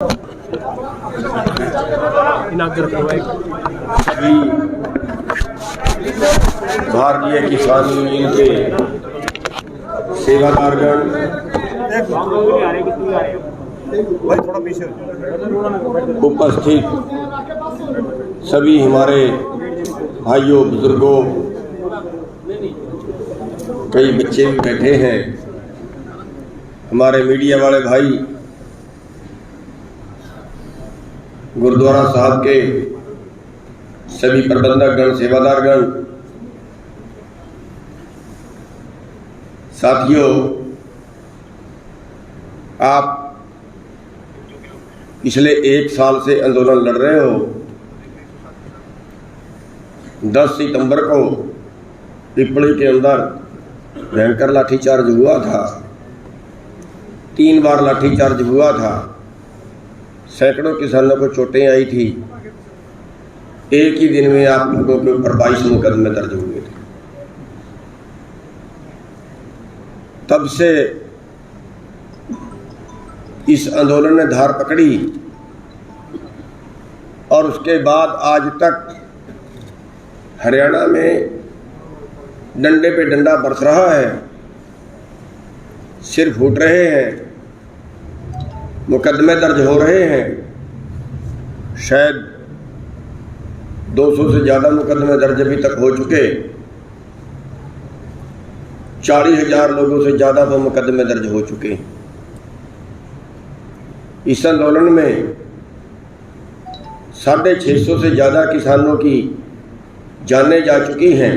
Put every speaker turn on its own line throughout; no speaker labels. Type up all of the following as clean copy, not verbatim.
सभी भारतीय किसान यूनियन के सेवादारगण, उपस्थित सभी हमारे भाइयों बुजुर्गों, कई बच्चे भी बैठे हैं, हमारे मीडिया वाले भाई, गुरुद्वारा साहब के सभी प्रबंधक गण, सेवादारगण, साथियों, आप पिछले 1 साल से आंदोलन लड़ रहे हो। 10 सितंबर को पिपली के अंदर भयंकर लाठीचार्ज हुआ था, 3 बार लाठीचार्ज हुआ था, सैकड़ों किसानों को चोटें आई थी। एक ही दिन में आप लोगों के ऊपर 22 मुकदमे दर्ज हुए थे। तब से इस आंदोलन ने धार पकड़ी और उसके बाद आज तक हरियाणा में डंडे पे डंडा बरस रहा है, सिर फूट रहे हैं, मुकदमे दर्ज हो रहे हैं। शायद 200 से ज़्यादा मुकदमे दर्ज अभी तक हो चुके। 40,000 लोगों से ज़्यादा वो मुकदमे दर्ज हो चुके। इस आंदोलन में 650 से ज़्यादा किसानों की जानें जा चुकी हैं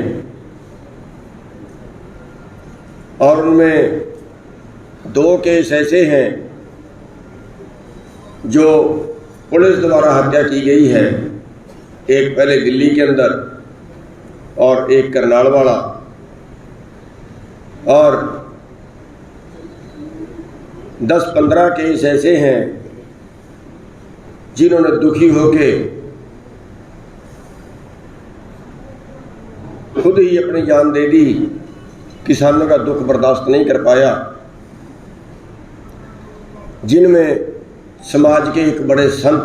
और उनमें 2 केस ऐसे हैं जो पुलिस द्वारा हत्या की गई है, एक पहले दिल्ली के अंदर और एक करनाल वाला, और 10-15 केस ऐसे हैं जिन्होंने दुखी होके खुद ही अपनी जान दे दी, किसानों का दुख बर्दाश्त नहीं कर पाया, जिनमें समाज के एक बड़े संत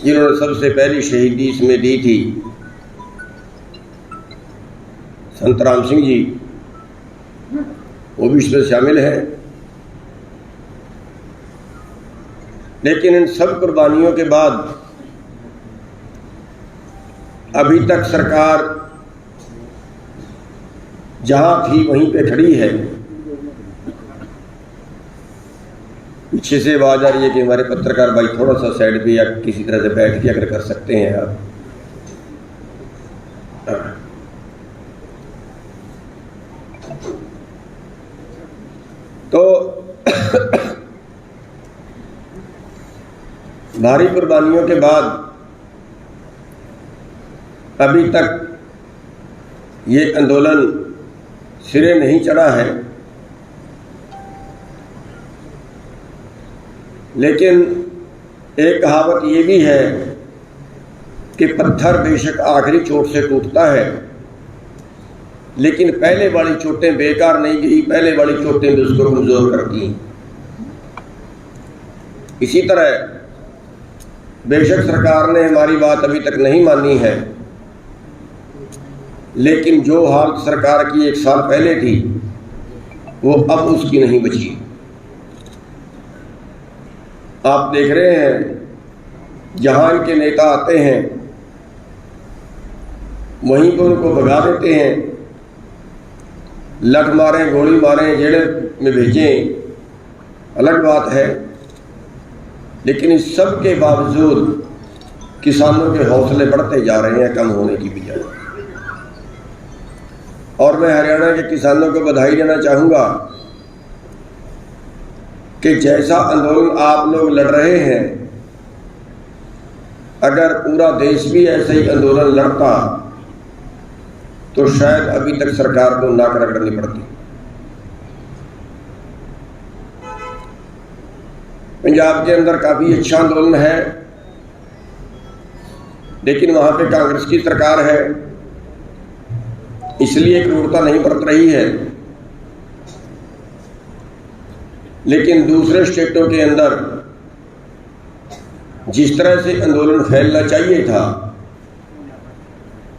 जिन्होंने सबसे पहली शहीदी इसमें दी थी, संत राम सिंह जी, वो भी इसमें शामिल है। लेकिन इन सब कुर्बानियों के बाद अभी तक सरकार जहां थी वहीं पे खड़ी है। पीछे से आवाज आ रही है कि हमारे पत्रकार भाई थोड़ा सा साइड पे या किसी तरह से बैठ के अगर कर सकते हैं आप। तो भारी कुर्बानियों के बाद अभी तक ये आंदोलन सिरे नहीं चढ़ा है, लेकिन एक कहावत ये भी है कि पत्थर बेशक आखिरी चोट से टूटता है, लेकिन पहले वाली चोटें बेकार नहीं गई, पहले वाली चोटें भी उसको कमजोर करती हैं। इसी तरह बेशक सरकार ने हमारी बात अभी तक नहीं मानी है, लेकिन जो हालत सरकार की 1 साल पहले थी वो अब उसकी नहीं बची। आप देख रहे हैं जहां इनके नेता आते हैं वहीं पर उनको भगा देते हैं, लठ मारें, गोली मारें, जेल में भेजें, अलग बात है। लेकिन इस सब के बावजूद किसानों के हौसले बढ़ते जा रहे हैं, कम होने की बजाय। और मैं हरियाणा के किसानों को बधाई देना चाहूँगा कि जैसा आंदोलन आप लोग लड़ रहे हैं, अगर पूरा देश भी ऐसे ही आंदोलन लड़ता तो शायद अभी तक सरकार को नाक रगड़नी पड़ती। पंजाब के अंदर काफी अच्छा आंदोलन है, लेकिन वहां पे कांग्रेस की सरकार है, इसलिए क्रूरता नहीं बरत रही है। लेकिन दूसरे स्टेटों के अंदर जिस तरह से आंदोलन फैलना चाहिए था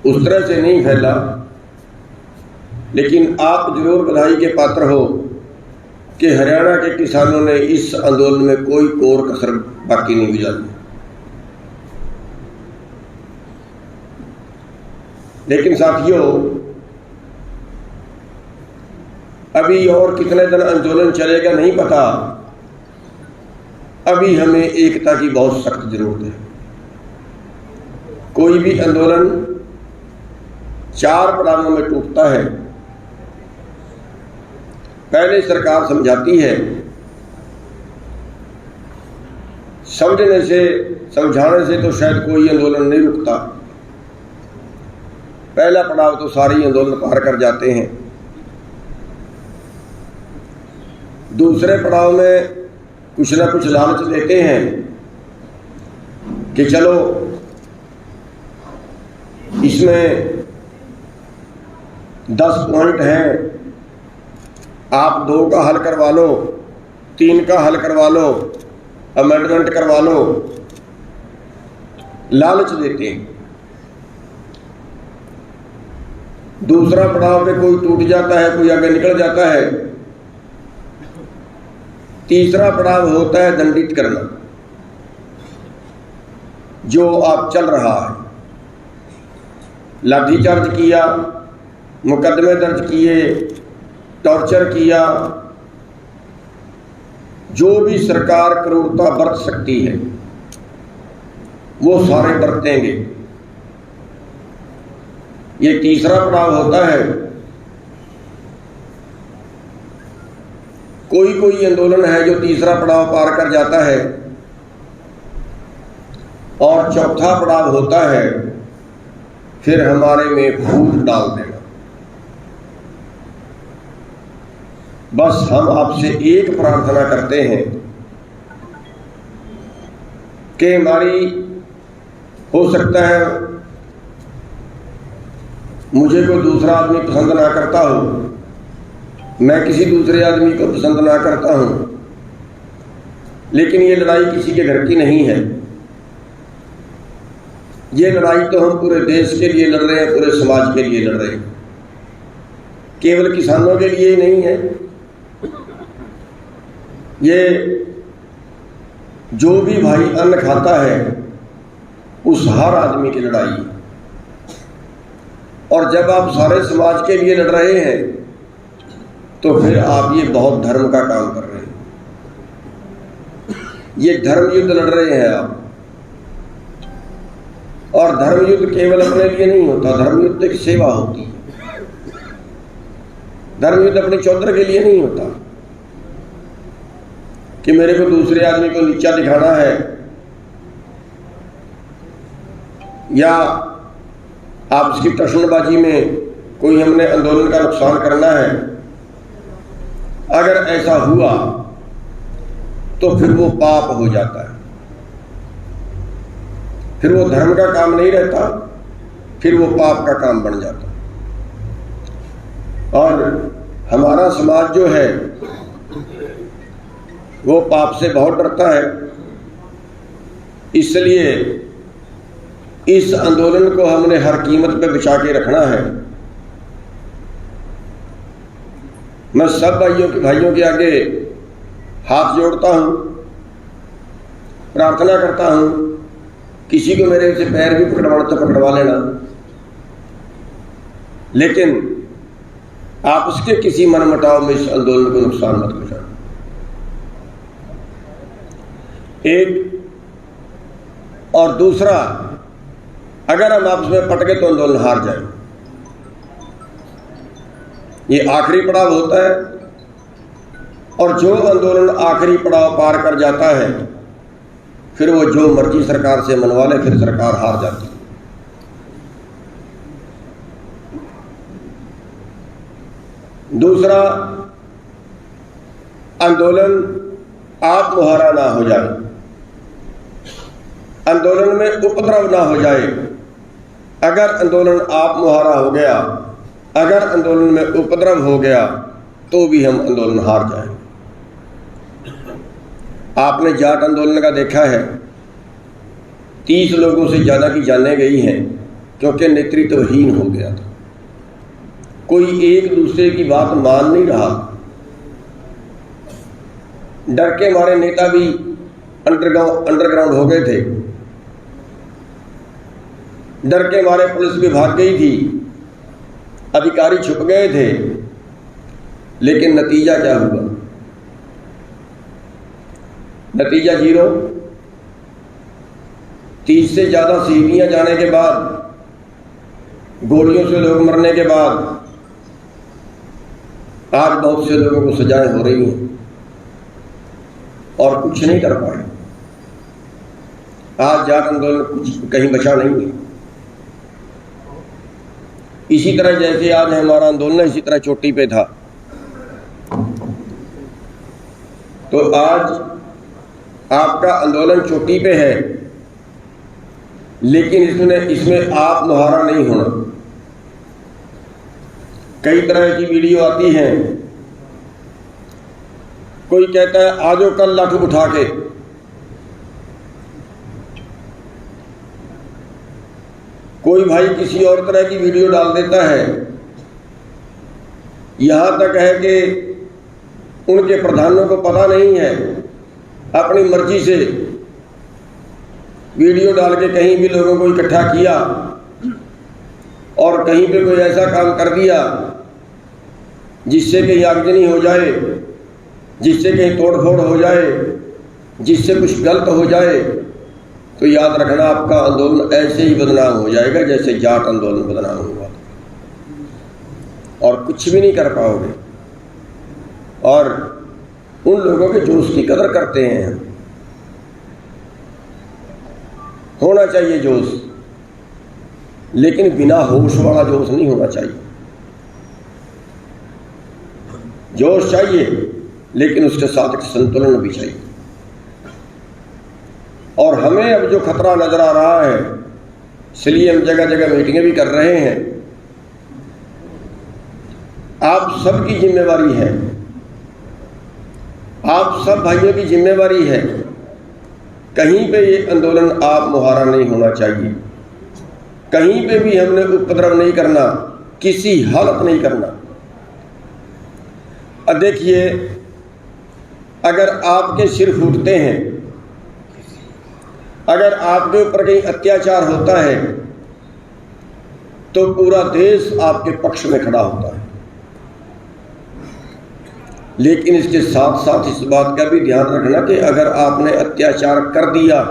उस तरह से नहीं फैला, लेकिन आप जरूर बधाई के पात्र हो कि हरियाणा के किसानों ने इस आंदोलन में कोई कोर कसर बाकी नहीं गुजारी। लेकिन साथियों, अभी और कितने दिन आंदोलन चलेगा नहीं पता। अभी हमें एकता की बहुत सख्त जरूरत है। कोई भी आंदोलन 4 पड़ावों में टूटता है। पहले सरकार समझाती है, समझाने से तो शायद कोई आंदोलन नहीं रुकता। पहला पड़ाव तो सारी आंदोलन पार कर जाते हैं। दूसरे पड़ाव में कुछ ना कुछ लालच देते हैं कि चलो इसमें 10 पॉइंट हैं, आप 2 का हल करवा लो, 3 का हल करवा लो, अमेंडमेंट करवा लो, लालच देते हैं। दूसरा पड़ाव पे कोई टूट जाता है, कोई आगे निकल जाता है। तीसरा पड़ाव होता है दंडित करना, जो आप चल रहा है। लाठीचार्ज किया, मुकदमे दर्ज किए, टॉर्चर किया, जो भी सरकार क्रूरता बरत सकती है वो सारे बरतेंगे। ये तीसरा पड़ाव होता है। कोई आंदोलन है जो तीसरा पड़ाव पार कर जाता है। और चौथा पड़ाव होता है फिर हमारे में फूट डाल देना। बस हम आपसे एक प्रार्थना करते हैं कि हमारी, हो सकता है मुझे कोई दूसरा आदमी पसंद ना करता हो, मैं किसी दूसरे आदमी को पसंद ना करता हूं, लेकिन ये लड़ाई किसी के घर की नहीं है। ये लड़ाई तो हम पूरे देश के लिए लड़ रहे हैं, पूरे समाज के लिए लड़ रहे हैं। केवल किसानों के लिए नहीं है। ये जो भी भाई अन्न खाता है उस हर आदमी की लड़ाई है। और जब आप सारे समाज के लिए लड़ रहे हैं तो फिर आप ये बहुत धर्म का काम कर रहे हैं। ये धर्म युद्ध लड़ रहे हैं आप। और धर्म युद्ध केवल अपने लिए नहीं होता, धर्म युद्ध की सेवा होती है। धर्म युद्ध अपने चौधर के लिए नहीं होता कि मेरे को दूसरे आदमी को नीचा दिखाना है या आपसी टशनबाजी में कोई हमने आंदोलन का नुकसान करना है। अगर ऐसा हुआ तो फिर वो पाप हो जाता है, फिर वो धर्म का काम नहीं रहता, फिर वो पाप का काम बन जाता। और हमारा समाज जो है वो पाप से बहुत डरता है। इसलिए इस आंदोलन को हमने हर कीमत पे बचा के रखना है। मैं सब भाइयों के आगे हाथ जोड़ता हूं, प्रार्थना करता हूं, किसी को मेरे से पैर भी पकड़वाना तो पकड़वा लेना, लेकिन आप उसके किसी मनमुटाव में इस आंदोलन को नुकसान मत पहुंचाना। एक और दूसरा, अगर हम आपस में पटके तो आंदोलन हार जाए। ये आखिरी पड़ाव होता है। और जो आंदोलन आखिरी पड़ाव पार कर जाता है फिर वो जो मर्जी सरकार से मनवा ले, फिर सरकार हार जाती है। दूसरा, आंदोलन आप मुहारा ना हो जाए, आंदोलन में उपद्रव ना हो जाए। अगर आंदोलन आप मुहारा हो गया, अगर आंदोलन में उपद्रव हो गया तो भी हम आंदोलन हार जाएंगे। आपने जाट आंदोलन का देखा है, 30 लोगों से ज़्यादा की जानें गई हैं, क्योंकि नेतृत्वहीन हो गया था। कोई एक दूसरे की बात मान नहीं रहा। डर के मारे नेता भी अंडरग्राउंड हो गए थे। डर के मारे पुलिस भी भाग गई थी, अधिकारी छुप गए थे। लेकिन नतीजा क्या हुआ? नतीजा 0। 30 से ज़्यादा शहीदियाँ जाने के बाद, गोलियों से लोग मरने के बाद, आज बहुत से लोगों को सजाएं हो रही हैं और कुछ नहीं कर पाए। आज जाट आंदोलन कुछ कहीं बचा नहीं है। इसी तरह जैसे आज हमारा आंदोलन इसी तरह चोटी पे था, तो आज आपका आंदोलन चोटी पे है, लेकिन इसमें आप मुहारा नहीं होना। कई तरह की वीडियो आती हैं। कोई कहता है आजो कल लाठी उठा के, कोई भाई किसी और तरह की वीडियो डाल देता है। यहां तक है कि उनके प्रधानों को पता नहीं है, अपनी मर्जी से वीडियो डाल के कहीं भी लोगों को इकट्ठा किया और कहीं पे कोई ऐसा काम कर दिया जिससे कहीं आगजनी हो जाए, जिससे कहीं तोड़फोड़ हो जाए, जिससे कुछ गलत हो जाए, तो याद रखना आपका आंदोलन ऐसे ही बदनाम हो जाएगा जैसे जाट आंदोलन बदनाम हुआ, और कुछ भी नहीं कर पाओगे। और उन लोगों के जोश की कदर करते हैं। होना चाहिए जोश, लेकिन बिना होश वाला जोश नहीं होना चाहिए। जोश चाहिए, लेकिन उसके साथ एक संतुलन भी चाहिए। और हमें अब जो खतरा नजर आ रहा है, इसलिए हम जगह जगह मीटिंगें भी कर रहे हैं। आप सबकी जिम्मेवारी है, आप सब भाइयों की जिम्मेवारी है। कहीं पे ये आंदोलन आप मुहारा नहीं होना चाहिए। कहीं पे भी हमने उपद्रव नहीं करना, किसी हालत नहीं करना। अब देखिए, अगर आपके सिर फूटते हैं, अगर आपके ऊपर कहीं अत्याचार होता है, तो पूरा देश आपके पक्ष में खड़ा होता है। लेकिन इसके साथ साथ इस बात का भी ध्यान रखना कि अगर आपने अत्याचार कर दिया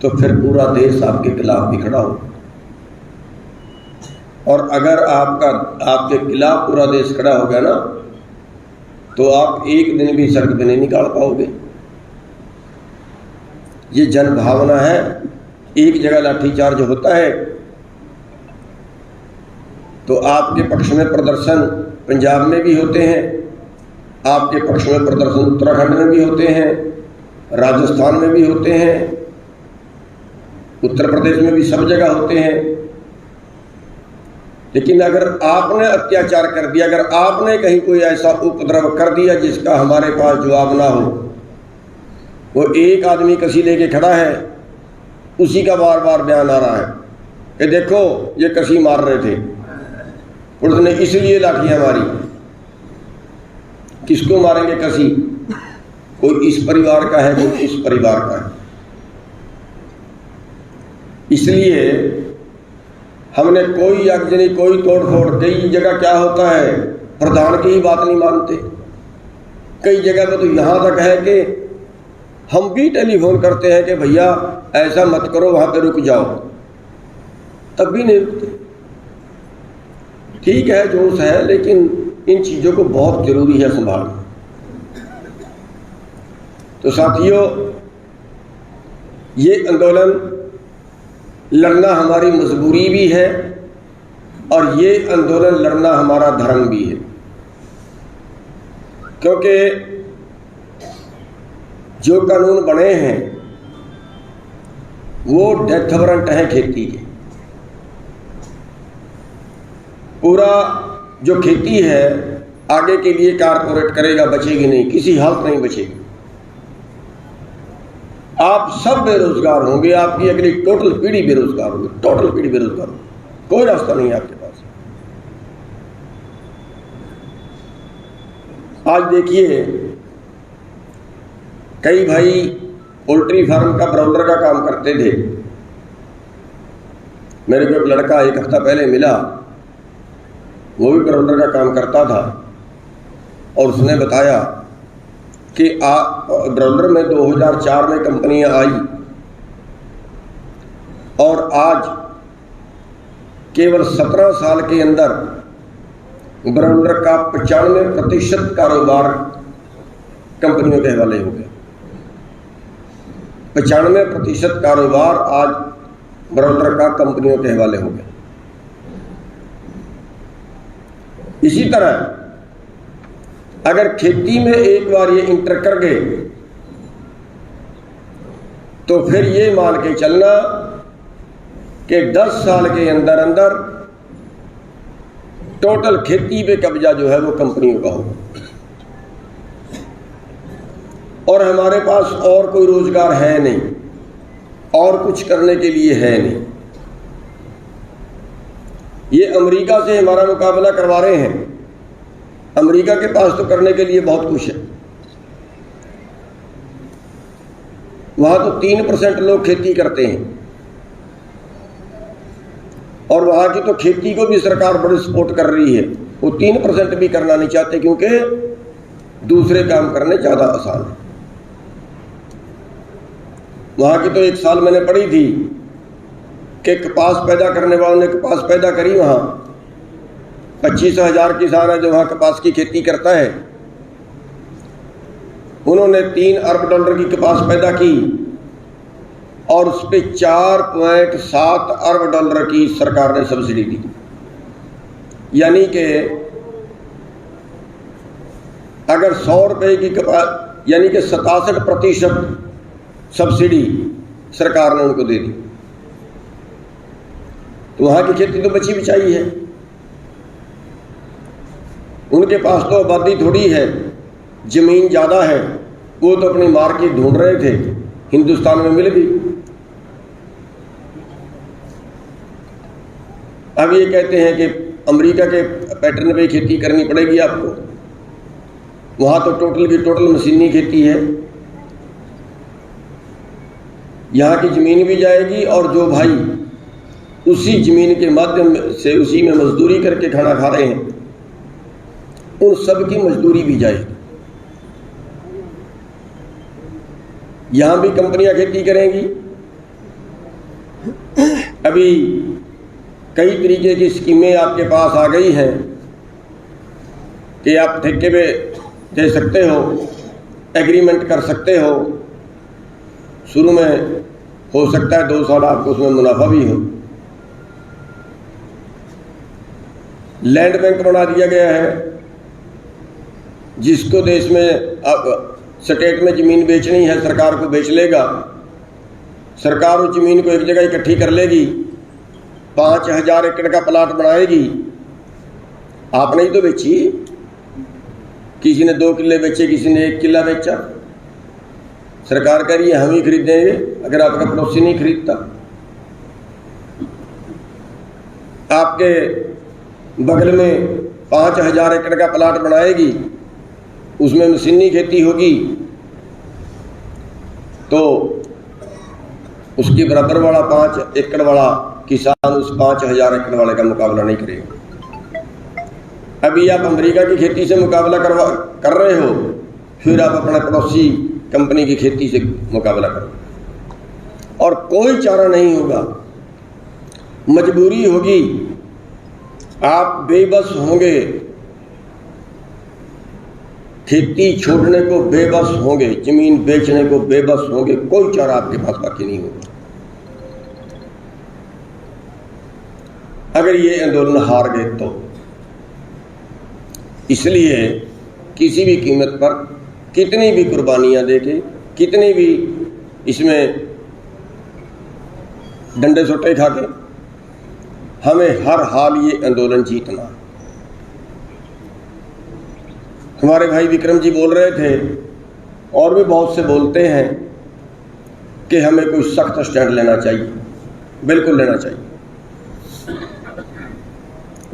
तो फिर पूरा देश आपके खिलाफ भी खड़ा हो। और अगर आपके खिलाफ पूरा देश खड़ा हो गया ना, तो आप एक दिन भी सड़क पे नहीं निकाल पाओगे। ये जन भावना है। एक जगह लाठीचार्ज होता है तो आपके पक्ष में प्रदर्शन पंजाब में भी होते हैं, आपके पक्ष में प्रदर्शन उत्तराखंड में भी होते हैं, राजस्थान में भी होते हैं, उत्तर प्रदेश में भी, सब जगह होते हैं। लेकिन अगर आपने अत्याचार कर दिया, अगर आपने कहीं कोई ऐसा उपद्रव कर दिया जिसका हमारे पास जवाब ना हो, वो एक आदमी कसी लेके खड़ा है, उसी का बार बार बयान आ रहा है कि देखो ये कसी मार रहे थे, पुलिस ने इसलिए लाठियां मारी। किसको मारेंगे कसी? कोई इस परिवार का है, कोई इस परिवार का है। इसलिए हमने कोई आगजनी, कोई तोड़फोड़, कई जगह क्या होता है, प्रधान की ही बात नहीं मानते। कई जगह पर तो यहां तक है कि हम भी टेलीफोन करते हैं कि भैया ऐसा मत करो, वहां पे रुक जाओ, तब भी नहीं रुकते। ठीक है, जोश है, लेकिन इन चीजों को बहुत जरूरी है संभालना। तो साथियों, ये आंदोलन लड़ना हमारी मजबूरी भी है और ये आंदोलन लड़ना हमारा धर्म भी है, क्योंकि जो कानून बने हैं वो डेथ वारंट है खेती के। पूरा जो खेती है आगे के लिए कारपोरेट करेगा, बचेगी नहीं, किसी हालत नहीं बचेगी। आप सब बेरोजगार होंगे, आपकी अगली टोटल पीढ़ी बेरोजगार होगी, टोटल पीढ़ी बेरोजगार होगी, कोई रास्ता नहीं है आपके पास। आज देखिए कई भाई पोल्ट्री फार्म का ब्रॉयलर का काम करते थे। मेरे को एक लड़का एक हफ्ता पहले मिला, वो भी ब्रॉयलर का काम करता था, और उसने बताया कि ब्रॉयलर में 2004 में कंपनियां आई और आज केवल 17 साल के अंदर ब्रॉयलर का 95% कारोबार कंपनियों के हवाले हो गया। 95% कारोबार आज ब्रॉयलर का कंपनियों के हवाले हो गया। इसी तरह अगर खेती में एक बार ये इंटर कर गए तो फिर ये मान के चलना कि 10 साल के अंदर अंदर टोटल खेती पे कब्जा जो है वो कंपनियों का होगा, और हमारे पास और कोई रोजगार है नहीं, और कुछ करने के लिए है नहीं। ये अमेरिका से हमारा मुकाबला करवा रहे हैं। अमेरिका के पास तो करने के लिए बहुत कुछ है। वहां तो 3% लोग खेती करते हैं, और वहां की तो खेती को भी सरकार बड़ी सपोर्ट कर रही है। वो 3% भी करना नहीं चाहते क्योंकि दूसरे काम करने ज्यादा आसान है। वहां की तो एक साल मैंने पढ़ी थी कि कपास पैदा करने वालों ने कपास पैदा करी। वहां 25,000 किसान है जो वहां कपास की खेती करता है। उन्होंने $3 अरब की कपास पैदा की और उस पर $4.7 अरब की सरकार ने सब्सिडी दी। यानी कि अगर 100 रुपए की कपास, यानी कि 67% सब्सिडी सरकार ने उनको दे दी। तो वहां की खेती तो बची बिचाई है। उनके पास तो आबादी थोड़ी है, जमीन ज्यादा है। वो तो अपनी मार्केट ढूंढ रहे थे, हिंदुस्तान में मिल गई। अब ये कहते हैं कि अमेरिका के पैटर्न पे खेती करनी पड़ेगी आपको। वहां तो टोटल की टोटल मशीनी खेती है। यहाँ की जमीन भी जाएगी, और जो भाई उसी जमीन के माध्यम से उसी में मजदूरी करके खाना खा रहे हैं, उन सब की मजदूरी भी जाएगी। यहां भी कंपनियां खेती करेंगी। अभी कई तरीके की स्कीमें आपके पास आ गई हैं कि आप ठेके पे दे सकते हो, एग्रीमेंट कर सकते हो। शुरू में हो सकता है 2 साल आपको उसमें मुनाफा भी हो। लैंड बैंक बना दिया गया है, जिसको देश में अब स्टेट में जमीन बेचनी है सरकार को बेच लेगा। सरकार उस जमीन को एक जगह इकट्ठी कर लेगी, 5,000 एकड़ का प्लाट बनाएगी। आपने ही तो बेची, किसी ने 2 किले बेचे, किसी ने 1 किला बेचा। सरकार कह रही है हम ही खरीदेंगे अगर आपका पड़ोसी नहीं खरीदता। आपके बगल में 5,000 एकड़ का प्लाट बनाएगी, उसमें मशीनी खेती होगी, तो उसके बराबर वाला 5 एकड़ वाला किसान उस 5,000 एकड़ वाले का मुकाबला नहीं करेगा। अभी आप अमेरिका की खेती से मुकाबला कर रहे हो, फिर आप अपने पड़ोसी कंपनी की खेती से मुकाबला करो, और कोई चारा नहीं होगा, मजबूरी होगी। आप बेबस होंगे, खेती छोड़ने को बेबस होंगे, जमीन बेचने को बेबस होंगे, कोई चारा आपके पास बाकी नहीं होगा। अगर ये आंदोलन हार गए तो इसलिए किसी भी कीमत पर, कितनी भी कुर्बानियां देके, कितनी भी इसमें डंडे सोटे खा के, हमें हर हाल ये आंदोलन जीतना। हमारे भाई विक्रम जी बोल रहे थे, और भी बहुत से बोलते हैं कि हमें कोई सख्त स्टैंड लेना चाहिए, बिल्कुल लेना चाहिए।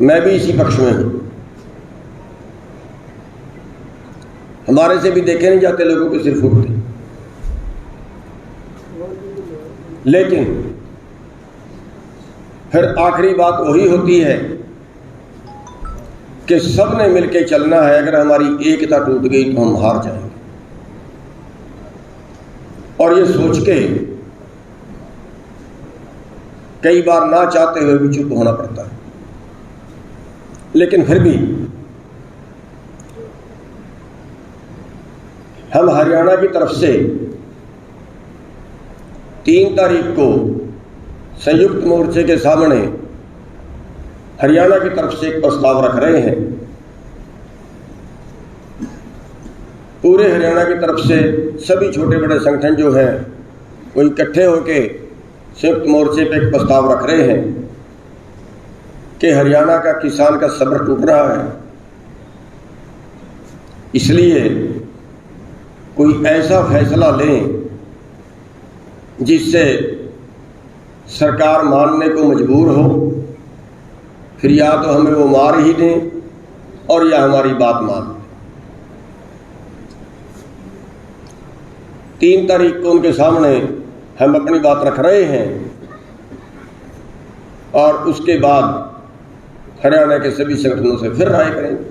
मैं भी इसी पक्ष में हूं। हमारे से भी देखे नहीं जाते लोगों के सिर फूटते, लेकिन फिर आखिरी बात वही होती है कि सब ने मिलकर चलना है। अगर हमारी एकता टूट गई तो हम हार जाएंगे, और ये सोच के कई बार ना चाहते हुए भी चुप होना पड़ता है। लेकिन फिर भी हम हरियाणा की तरफ से 3 तारीख को संयुक्त मोर्चे के सामने हरियाणा की तरफ से एक प्रस्ताव रख रहे हैं। पूरे हरियाणा की तरफ से सभी छोटे बड़े संगठन जो हैं वो इकट्ठे होकर संयुक्त मोर्चे पे एक प्रस्ताव रख रहे हैं कि हरियाणा का किसान का सब्र टूट रहा है, इसलिए कोई ऐसा फैसला लें जिससे सरकार मानने को मजबूर हो। फिर या तो हमें वो मार ही दें और या हमारी बात मान लें। 3 तारीख को उनके सामने हम अपनी बात रख रहे हैं और उसके बाद हरियाणा के सभी संगठनों से फिर राय करेंगे।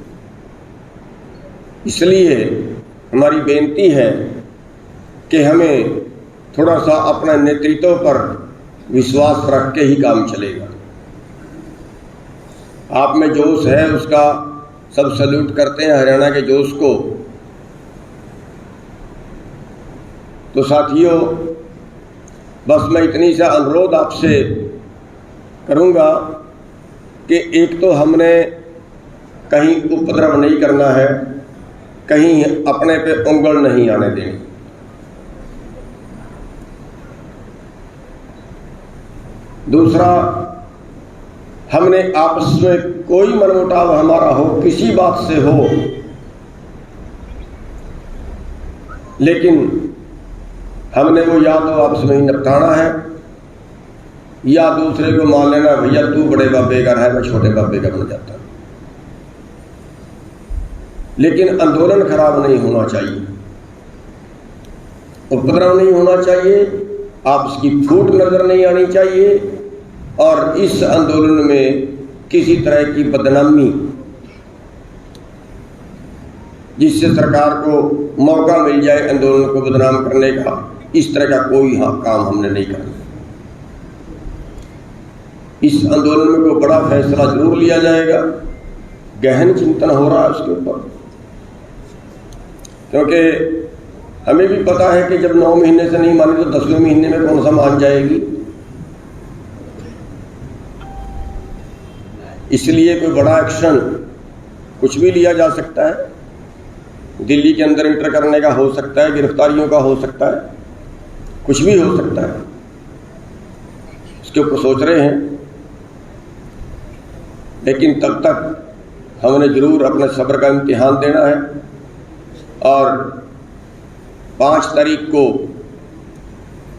इसलिए हमारी बेनती है कि हमें थोड़ा सा अपने नेतृत्व पर विश्वास रख के ही काम चलेगा। आप में जोश है, उसका सब सल्यूट करते हैं, हरियाणा के जोश को। तो साथियों, बस मैं इतनी सा अनुरोध आपसे करूंगा कि एक तो हमने कहीं उपद्रव नहीं करना है, कहीं अपने पे उंगल नहीं आने देनी। दूसरा, हमने आपस में कोई मनमुटाव हमारा हो, किसी बात से हो, लेकिन हमने वो या तो आपस में ही निपटाना है या दूसरे को मान लेना भैया तू बड़े बाबे का है, मैं छोटे बाबे का बन जाता। लेकिन आंदोलन खराब नहीं होना चाहिए, उपद्रव नहीं होना चाहिए, आपस की फूट नजर नहीं आनी चाहिए, और इस आंदोलन में किसी तरह की बदनामी जिससे सरकार को मौका मिल जाए आंदोलन को बदनाम करने का, इस तरह का कोई काम हमने नहीं करना। इस आंदोलन में कोई बड़ा फैसला जरूर लिया जाएगा, गहन चिंतन हो रहा है उसके ऊपर, क्योंकि हमें भी पता है कि जब 9 महीने से नहीं मानी तो 10वें महीने में कौन सा मान जाएगी। इसलिए कोई बड़ा एक्शन कुछ भी लिया जा सकता है। दिल्ली के अंदर इंटर करने का हो सकता है, गिरफ्तारियों का हो सकता है, कुछ भी हो सकता है। इसके ऊपर सोच रहे हैं, लेकिन तब तक हमने जरूर अपने सब्र का इम्तिहान देना है। और 5 तारीख को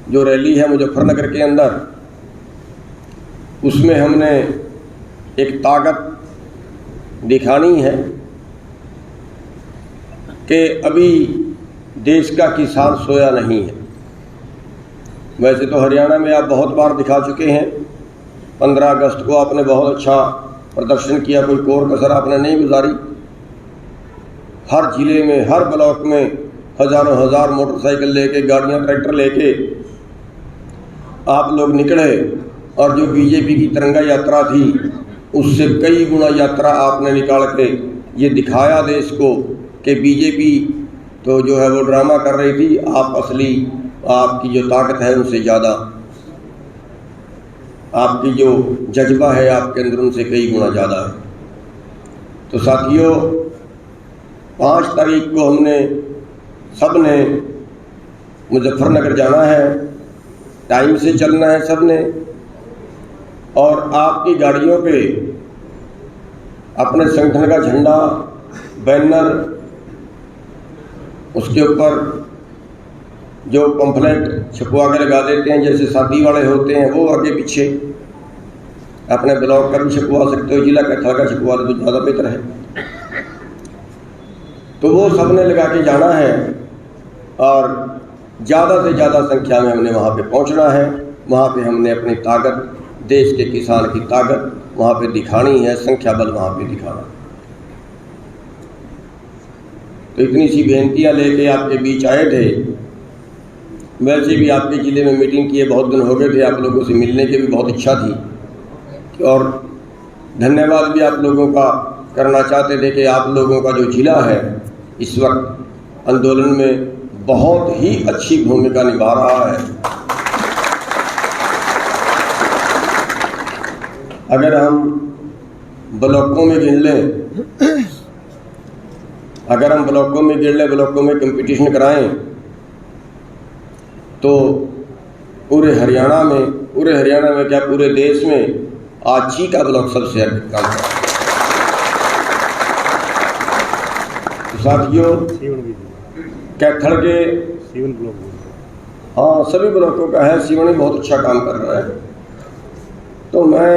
जो रैली है मुजफ्फरनगर के अंदर, उसमें हमने एक ताकत दिखानी है कि अभी देश का किसान सोया नहीं है। वैसे तो हरियाणा में आप बहुत बार दिखा चुके हैं। 15 अगस्त को आपने बहुत अच्छा प्रदर्शन किया, कोई कोर कसर आपने नहीं गुजारी। हर जिले में, हर ब्लॉक में हजारों हजार मोटरसाइकिल लेके, गाड़ियां, ट्रैक्टर लेके आप लोग निकले, और जो बीजेपी की तिरंगा यात्रा थी उससे कई गुना यात्रा आपने निकाल के ये दिखाया देश को कि बीजेपी तो जो है वो ड्रामा कर रही थी, आप असली आपकी जो ताकत है उनसे ज़्यादा, आपकी जो जज्बा है आपके अंदर उनसे कई गुना ज़्यादा है। तो साथियों, 5 तारीख को हमने सब ने मुजफ्फरनगर जाना है, टाइम से चलना है सब ने, और आपकी गाड़ियों पे अपने संगठन का झंडा, बैनर, उसके ऊपर जो पंफलेट छपवा के लगा देते हैं, जैसे शादी वाले होते हैं, वो आगे पीछे अपने ब्लॉक का भी छपवा सकते हो, जिला कैथल का छपवा दो तो ज़्यादा बेहतर है। तो वो सबने लगा के जाना है और ज़्यादा से ज़्यादा संख्या में हमने वहाँ पे पहुँचना है। वहाँ पे हमने अपनी ताकत, देश के किसान की ताकत वहाँ पे दिखानी है, संख्या बल वहाँ पे दिखाना। तो इतनी सी बेनतियाँ लेके आपके बीच आए थे। वैसे भी आपके ज़िले में मीटिंग किए बहुत दिन हो गए थे, आप लोगों से मिलने की भी बहुत इच्छा थी और धन्यवाद भी आप लोगों का करना चाहते थे कि आप लोगों का जो ज़िला है इस वक्त आंदोलन में बहुत ही अच्छी भूमिका निभा रहा है। अगर हम ब्लॉकों में गिन लें, अगर हम ब्लॉकों में गिन लें, ब्लॉकों में कंपटीशन कराएं, तो पूरे हरियाणा में क्या पूरे देश में आची का ब्लॉक सबसे अधिक काम कर रहा है। तो साथियों, कैथल के हाँ सभी ब्लॉकों का है, सीवनी बहुत अच्छा काम कर रहा है। तो मैं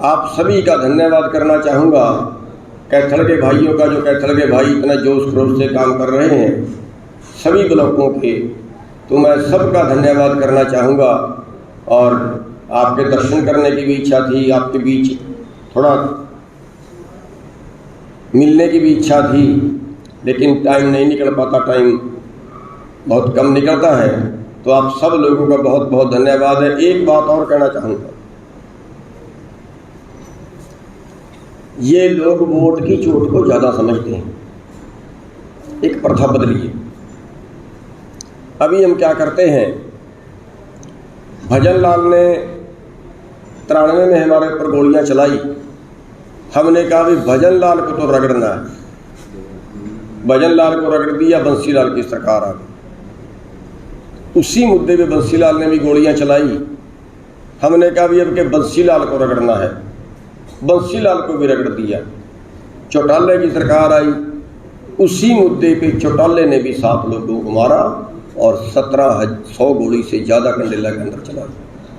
आप सभी का धन्यवाद करना चाहूँगा, कैथल के भाइयों का, जो कैथल के भाई इतना जोश खरोश से काम कर रहे हैं सभी ब्लॉकों के, तो मैं सबका धन्यवाद करना चाहूँगा। और आपके दर्शन करने की भी इच्छा थी, आपके बीच थोड़ा मिलने की भी इच्छा थी, लेकिन टाइम नहीं निकल पाता, टाइम बहुत कम निकलता है। तो आप सब लोगों का बहुत बहुत धन्यवाद है। एक बात और कहना चाहूँगा, ये लोग वोट की चोट को ज़्यादा समझते हैं, एक प्रथा बदलिए। अभी हम क्या करते हैं, भजन लाल ने 93 में हमारे ऊपर गोलियां चलाई, हमने कहा भी भजन लाल को तो रगड़ना है। भजन लाल को रगड़ दिया, बंसी लाल की सरकार आ गई। उसी मुद्दे पे बंसी लाल ने भी गोलियां चलाई, हमने कहा भी अब के बंसी लाल को रगड़ना है, बंसी लाल को भी रगड़ दिया। चौटाले की सरकार आई, उसी मुद्दे पे चौटाले ने भी 7 लोगों को मारा और 1700 गोली से ज़्यादा कंडेला के अंदर चला,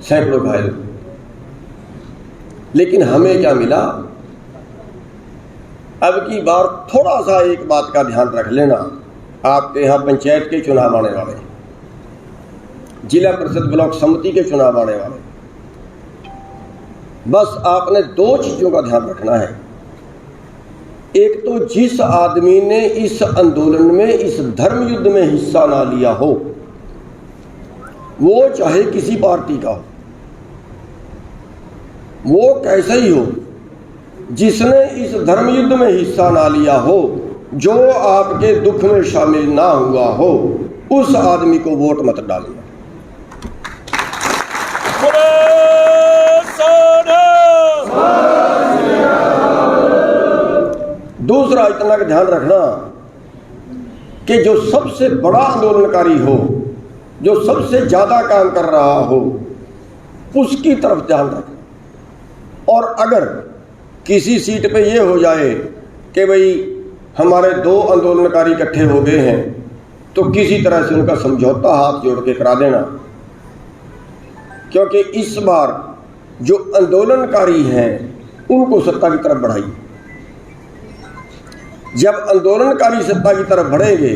सैकड़ों घायल। लेकिन हमें क्या मिला, अब की बार थोड़ा सा एक बात का ध्यान रख लेना, आपके यहाँ पंचायत के चुनाव आने वाले, जिला परिषद ब्लॉक समिति के चुनाव आने वाले, बस आपने 2 चीज़ों का ध्यान रखना है। एक तो जिस आदमी ने इस आंदोलन में, इस धर्म युद्ध में हिस्सा ना लिया हो, वो चाहे किसी पार्टी का हो, वो कैसा ही हो, जिसने इस धर्म युद्ध में हिस्सा ना लिया हो, जो आपके दुख में शामिल ना हुआ हो, उस आदमी को वोट मत डालना। दूसरा इतना का ध्यान रखना कि जो सबसे बड़ा आंदोलनकारी हो, जो सबसे ज्यादा काम कर रहा हो, उसकी तरफ ध्यान रखना। और अगर किसी सीट पे ये हो जाए कि भाई हमारे 2 आंदोलनकारी इकट्ठे हो गए हैं, तो किसी तरह से उनका समझौता हाथ जोड़ के करा देना, क्योंकि इस बार जो आंदोलनकारी हैं उनको सत्ता की तरफ बढ़ाइए। जब आंदोलनकारी सत्ता की तरफ बढ़ेंगे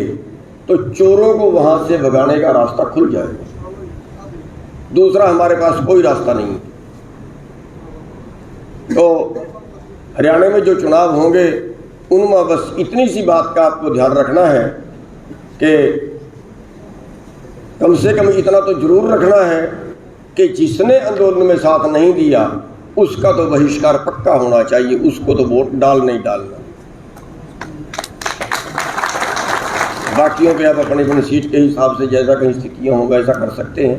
तो चोरों को वहां से भगाने का रास्ता खुल जाएगा, दूसरा हमारे पास कोई रास्ता नहीं। तो हरियाणा में जो चुनाव होंगे उनमें बस इतनी सी बात का आपको ध्यान रखना है कि कम से कम इतना तो जरूर रखना है कि जिसने आंदोलन में साथ नहीं दिया उसका तो बहिष्कार पक्का होना चाहिए, उसको तो वोट नहीं डालना। बाकियों पे आप अपनी अपनी सीट के हिसाब से जैसा कहीं स्थितियाँ होंगे ऐसा कर सकते हैं।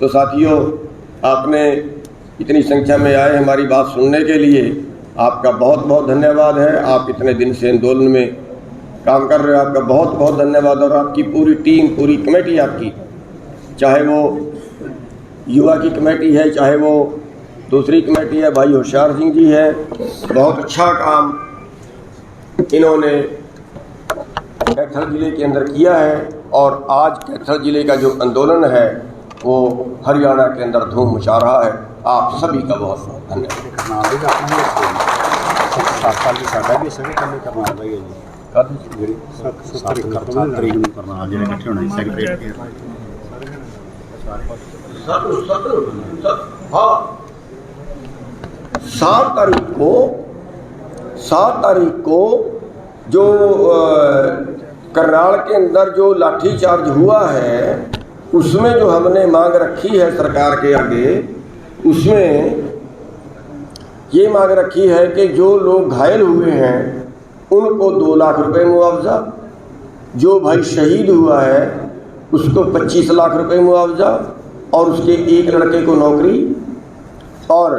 तो साथियों, आपने इतनी संख्या में आए हमारी बात सुनने के लिए, आपका बहुत बहुत धन्यवाद है। आप इतने दिन से आंदोलन में काम कर रहे हो, आपका बहुत बहुत धन्यवाद। और आपकी पूरी टीम, पूरी कमेटी आपकी, चाहे वो युवा की कमेटी है, चाहे वो दूसरी कमेटी है, भाई होशियार सिंह जी है, बहुत अच्छा काम इन्होंने कैथल जिले के अंदर किया है। और आज कैथल जिले का जो आंदोलन है वो हरियाणा के अंदर धूम मचा रहा है। आप सभी का बहुत बहुत धन्यवाद। हाँ, 7 तारीख को जो करनाल के अंदर जो लाठीचार्ज हुआ है उसमें जो हमने मांग रखी है सरकार के आगे, उसमें ये मांग रखी है कि जो लोग घायल हुए हैं उनको 2 लाख रुपए मुआवजा, जो भाई शहीद हुआ है उसको 25 लाख रुपए मुआवजा और उसके एक लड़के को नौकरी, और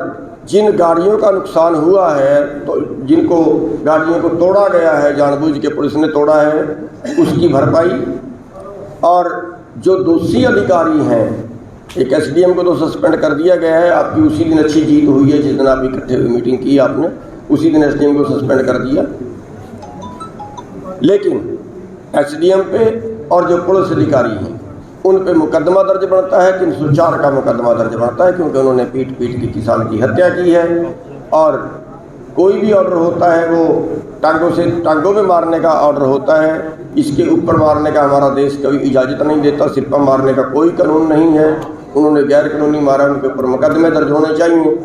जिन गाड़ियों का नुकसान हुआ है तो जिनको गाड़ियों को तोड़ा गया है, जानबूझ के पुलिस ने तोड़ा है, उसकी भरपाई, और जो दोषी अधिकारी हैं, एक एसडीएम को तो सस्पेंड कर दिया गया है। आपकी उसी दिन अच्छी जीत हुई है, जिस दिन आप इकट्ठे हुए मीटिंग की आपने, उसी दिन एसडीएम को सस्पेंड कर दिया। लेकिन एसडीएम पे और जो पुलिस अधिकारी हैं उन पे मुकदमा दर्ज बनता है, 304 का मुकदमा दर्ज बनता है, क्योंकि उन्होंने पीट के किसान की हत्या की है। और कोई भी ऑर्डर होता है वो टांगों में मारने का ऑर्डर होता है, इसके ऊपर मारने का हमारा देश कभी इजाज़त नहीं देता, सिर पर मारने का कोई कानून नहीं है। उन्होंने गैर कानूनी मारा, उनके ऊपर मुकदमे दर्ज होने चाहिए।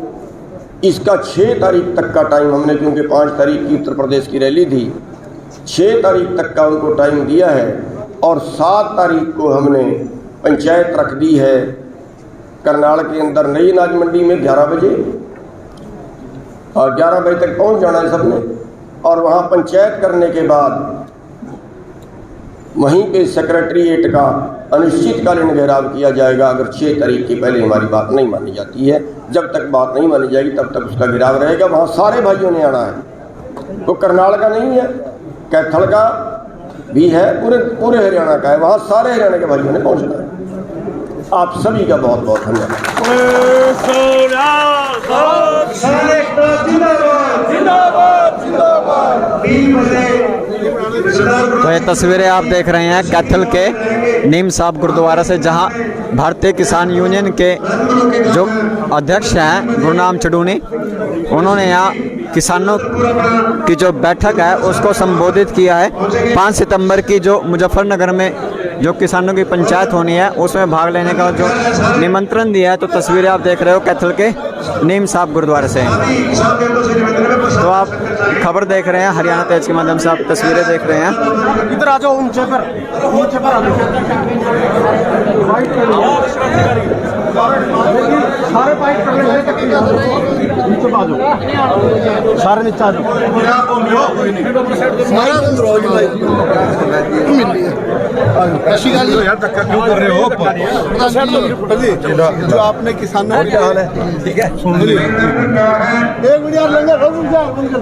इसका 6 तारीख तक का टाइम हमने, क्योंकि 5 तारीख की उत्तर प्रदेश की रैली थी, 6 तारीख तक का उनको टाइम दिया है, और 7 तारीख को हमने पंचायत रख दी है करनाल के अंदर नई अनाज मंडी में 11 बजे, और 11 बजे तक पहुंच जाना है सबने, और वहां पंचायत करने के बाद वहीं पे सेक्रेटरीट का अनिश्चितकालीन घेराव किया जाएगा। अगर 6 तारीख के पहले हमारी बात नहीं मानी जाती है, जब तक बात नहीं मानी जाएगी तब तक उसका घेराव रहेगा। वहाँ सारे भाइयों ने आना है, तो करनाल का नहीं है, कैथल का भी है, पूरे हरियाणा का है, वहाँ सारे हरियाणा के भाइयों ने पहुँचना है। आप सभी का बहुत बहुत धन्यवाद।
तो ये तस्वीरें आप देख रहे हैं कैथल के नीम साहब गुरुद्वारा से, जहां भारतीय किसान यूनियन के जो अध्यक्ष हैं गुरनाम चडूनी, उन्होंने यहाँ किसानों की जो बैठक है उसको संबोधित किया है। 5 सितंबर की जो मुजफ्फरनगर में जो किसानों की पंचायत होनी है उसमें भाग लेने का जो निमंत्रण दिया है। तो तस्वीरें आप देख रहे हो कैथल के नीम साहब गुरुद्वारे से। तो आप खबर देख रहे हैं हरियाणा तेज के माध्यम से, आप तस्वीरें देख रहे हैं।
इधर आ जाओ, नीचे पर आ जाओ, सारे पाइप कर ले, नीचे आ जाओ, सारे नीचे आ जाओ, यार धक्का क्यों कर रहे हो? जो आपने किसानों क्या हाल है, ठीक है, सुन लीजिए, एक मिनट लंगर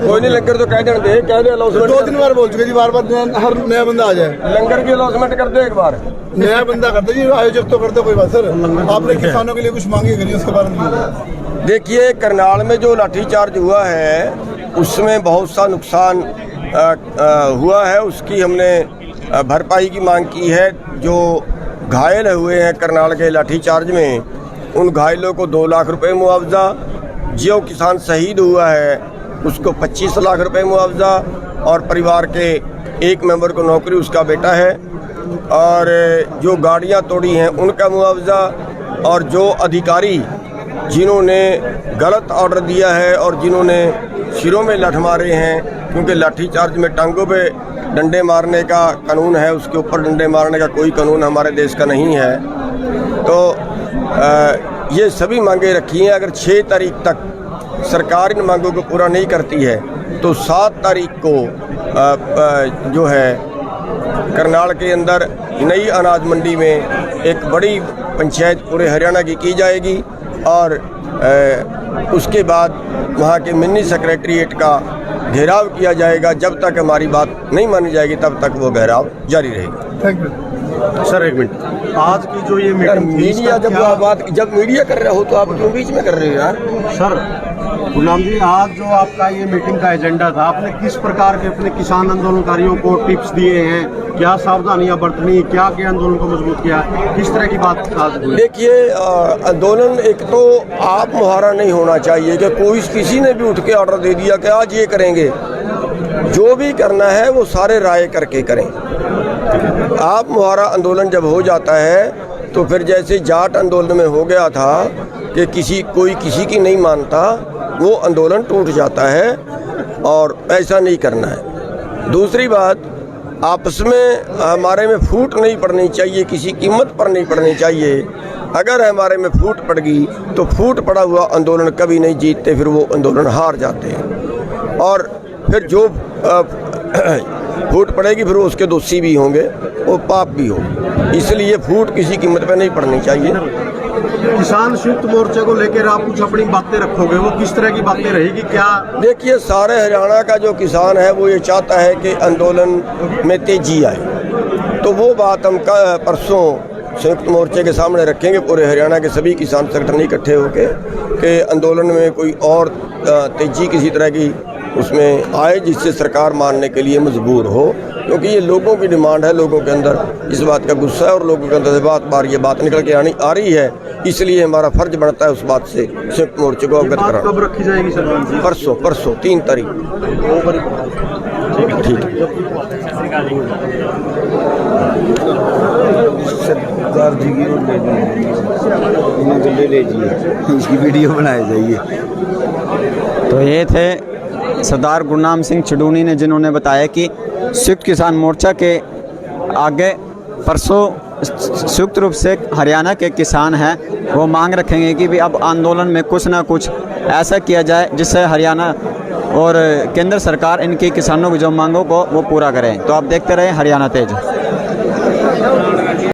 कोई नहीं, लंगर तो कह दे, कह दे अनाउंसमेंट
2-3 बार बोल चुके जी, बार हर नया बंदा आ जाए,
लंगर की अनाउंसमेंट कर दो एक बार,
नया बंदा करते जी, आयोजक तो करते कोई बात। सर आपने किसानों के लिए कुछ मांगे करिए, उसके बारे में
देखिए। करनाल में जो लाठीचार्ज हुआ है उसमें बहुत सा नुकसान हुआ है, उसकी हमने भरपाई की मांग की है। जो घायल हुए हैं करनाल के लाठीचार्ज में, उन घायलों को 2 लाख रुपए मुआवजा, जो किसान शहीद हुआ है उसको 25 लाख रुपए मुआवजा, और परिवार के एक मेंबर को नौकरी, उसका बेटा है, और जो गाड़ियां तोड़ी हैं उनका मुआवजा, और जो अधिकारी जिन्होंने गलत ऑर्डर दिया है और जिन्होंने सिरों में लठ मारे हैं, क्योंकि लाठीचार्ज में टांगों पे डंडे मारने का कानून है, उसके ऊपर डंडे मारने का कोई कानून हमारे देश का नहीं है। तो ये सभी मांगे रखी हैं। अगर 6 तारीख तक सरकार इन मांगों को पूरा नहीं करती है तो 7 तारीख को जो है करनाल के अंदर नई अनाज मंडी में एक बड़ी पंचायत पूरे हरियाणा की जाएगी, और उसके बाद वहाँ के मिनी सेक्रेटरीट का घेराव किया जाएगा। जब तक हमारी बात नहीं मानी जाएगी तब तक वो घेराव जारी रहेगा।
Thank you.
सर एक मिनट, आज की जो ये मीटिंग थी,
मीडिया
इसका
जब
क्या-
आप बात जब मीडिया कर रहे हो तो आप क्यों बीच में कर रहे हो यार?
सर गुलाम जी, आज जो आपका ये मीटिंग का एजेंडा था, आपने किस प्रकार के अपने किसान आंदोलनकारियों को टिप्स दिए हैं, क्या सावधानियां बरतनी, क्या के आंदोलन को मजबूत किया, किस तरह की बात आज हुई?
देखिए, आंदोलन एक तो आप मुहारा नहीं होना चाहिए कि कोई किसी ने भी उठ के ऑर्डर दे दिया कि आज ये करेंगे। जो भी करना है वो सारे राय करके करें। आप मुहारा आंदोलन जब हो जाता है तो फिर जैसे जाट आंदोलन में हो गया था कि कोई किसी की नहीं मानता, वो आंदोलन टूट जाता है और ऐसा नहीं करना है। दूसरी बात, आपस में हमारे में फूट नहीं पड़नी चाहिए, किसी कीमत पर नहीं पड़नी चाहिए। अगर हमारे में फूट पड़ गई तो फूट पड़ा हुआ आंदोलन कभी नहीं जीतते, फिर वो आंदोलन हार जाते हैं। और फिर जो फूट पड़ेगी फिर उसके दोषी भी होंगे, वो पाप भी हो। इसलिए फूट किसी कीमत पर नहीं पड़नी चाहिए।
किसान संयुक्त मोर्चे को लेकर आप कुछ अपनी बातें रखोगे, वो किस तरह की बातें रहेगी? क्या
देखिए, सारे हरियाणा का जो किसान है वो ये चाहता है कि आंदोलन में तेजी आए, तो वो बात हम परसों संयुक्त मोर्चे के सामने रखेंगे। पूरे हरियाणा के सभी किसान संगठन इकट्ठे होकर कि आंदोलन में कोई और तेजी किसी तरह की उसमें आए जिससे सरकार मानने के लिए मजबूर हो, क्योंकि ये लोगों की डिमांड है, लोगों के अंदर इस बात का गुस्सा है और लोगों के अंदर से बात बार ये बात निकल के आ रही है। इसलिए हमारा फर्ज बनता है उस बात से संयुक्त मोर्चे को अवगत
बात
कराना।
कब रखी जाएगी सरपंच जी?
परसों 3 तारीख। ठीक है।
सरदार जी की ले लीजिए, इसकी वीडियो बनाई जाइए।
तो ये थे सरदार गुरनाम सिंह चडूनी ने, जिन्होंने बताया कि संयुक्त किसान मोर्चा के आगे परसों संयुक्त रूप से हरियाणा के किसान हैं वो मांग रखेंगे कि भी अब आंदोलन में कुछ ना कुछ ऐसा किया जाए जिससे हरियाणा और केंद्र सरकार इनकी किसानों की जो मांगों को वो पूरा करें। तो आप देखते रहें हरियाणा तेज।